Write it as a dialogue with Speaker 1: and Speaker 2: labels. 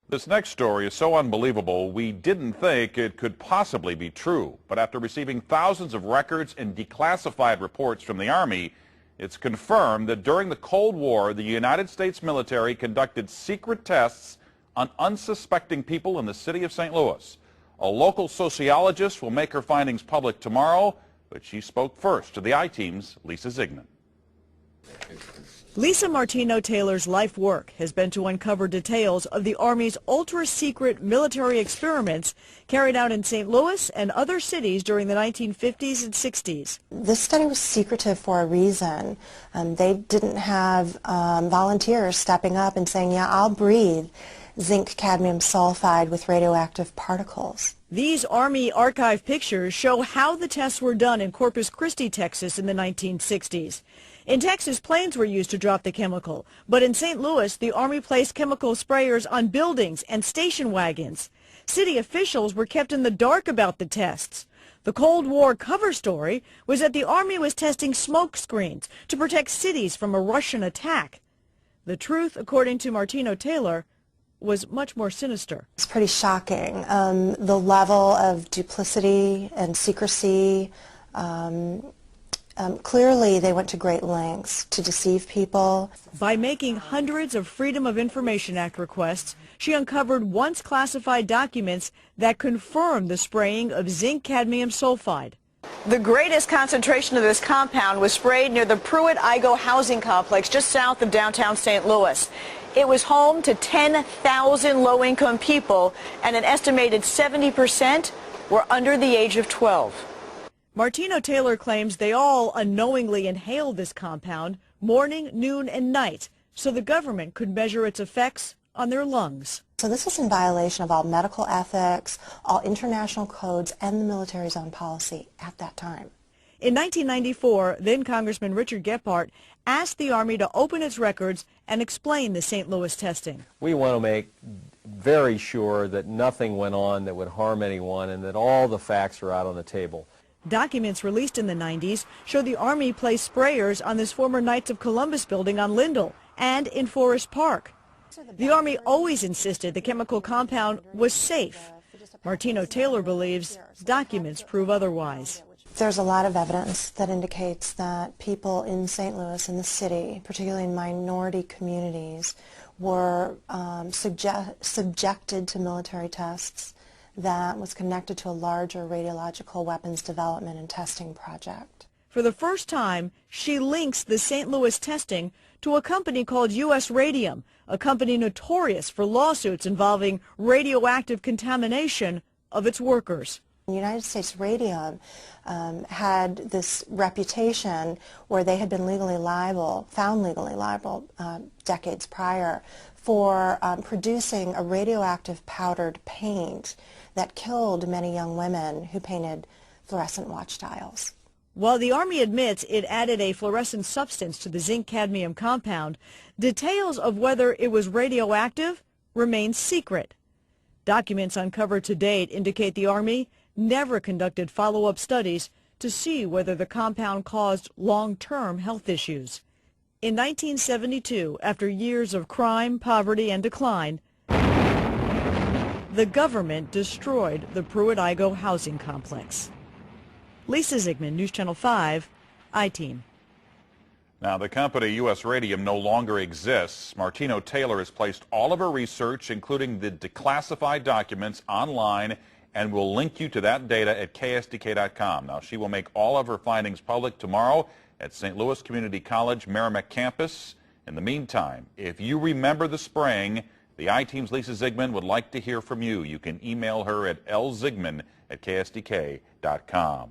Speaker 1: This next story is so unbelievable, we didn't think it could possibly be true. But after receiving thousands of records and declassified reports from the Army, it's confirmed that during the Cold War, the United States military conducted secret tests on unsuspecting people in the city of St. Louis. A local sociologist will make her findings public tomorrow, but she spoke first to the I-Team's Lisa Ziegman.
Speaker 2: Lisa Martino-Taylor's life work has been to uncover details of the Army's ultra-secret military experiments carried out in St. Louis and other cities during the 1950s and 60s.
Speaker 3: This study was secretive for a reason. They didn't have volunteers stepping up and saying, yeah, I'll breathe zinc cadmium sulfide with radioactive particles.
Speaker 2: These Army archive pictures show how the tests were done in Corpus Christi, Texas in the 1960s. In Texas, planes were used to drop the chemical, but in St. Louis, the Army placed chemical sprayers on buildings and station wagons. City officials were kept in the dark about the tests. The Cold War cover story was that the Army was testing smoke screens to protect cities from a Russian attack. The truth, according to Martino-Taylor, was much more sinister.
Speaker 3: It's pretty shocking. The level of duplicity and secrecy, clearly they went to great lengths to deceive people.
Speaker 2: By making hundreds of Freedom of Information Act requests, she uncovered once classified documents that confirmed the spraying of zinc cadmium sulfide. The greatest concentration of this compound was sprayed near the Pruitt-Igoe housing complex just south of downtown St. Louis. It was home to 10,000 low-income people, and an estimated 70% were under the age of 12. Martino-Taylor claims they all unknowingly inhaled this compound morning, noon, and night so the government could measure its effects on their lungs.
Speaker 3: So this is in violation of all medical ethics, all international codes, and the military's own policy at that time.
Speaker 2: In 1994, then Congressman Richard Gephardt asked the Army to open its records and explain the St. Louis testing.
Speaker 4: We want to make very sure that nothing went on that would harm anyone and that all the facts are out on the table.
Speaker 2: Documents released in the 90s show the Army placed sprayers on this former Knights of Columbus building on Lindell and in Forest Park. The Army always insisted the chemical compound was safe. Martino-Taylor believes documents prove otherwise.
Speaker 3: There's a lot of evidence that indicates that people in St. Louis, in the city, particularly in minority communities, were subjected to military tests that was connected to a larger radiological weapons development and testing project.
Speaker 2: For the first time, she links the St. Louis testing to a company called U.S. Radium, a company notorious for lawsuits involving radioactive contamination of its workers.
Speaker 3: United States Radium had this reputation where they had been found legally liable decades prior for producing a radioactive powdered paint that killed many young women who painted fluorescent watch dials.
Speaker 2: While the Army admits it added a fluorescent substance to the zinc cadmium compound, details of whether it was radioactive remain secret. Documents uncovered to date indicate the Army never conducted follow-up studies to see whether the compound caused long-term health issues. In 1972, after years of crime, poverty, and decline, the government destroyed the Pruitt-Igoe housing complex. Lisa Ziegman, News Channel 5, I-Team.
Speaker 1: Now, the company U.S. Radium no longer exists. Martino-Taylor has placed all of her research, including the declassified documents, online, and will link you to that data at ksdk.com. Now, she will make all of her findings public tomorrow at St. Louis Community College Merrimack campus. In the meantime, if you remember the spraying, the I-Team's Lisa Ziegman would like to hear from you. You can email her at lziegman@ksdk.com.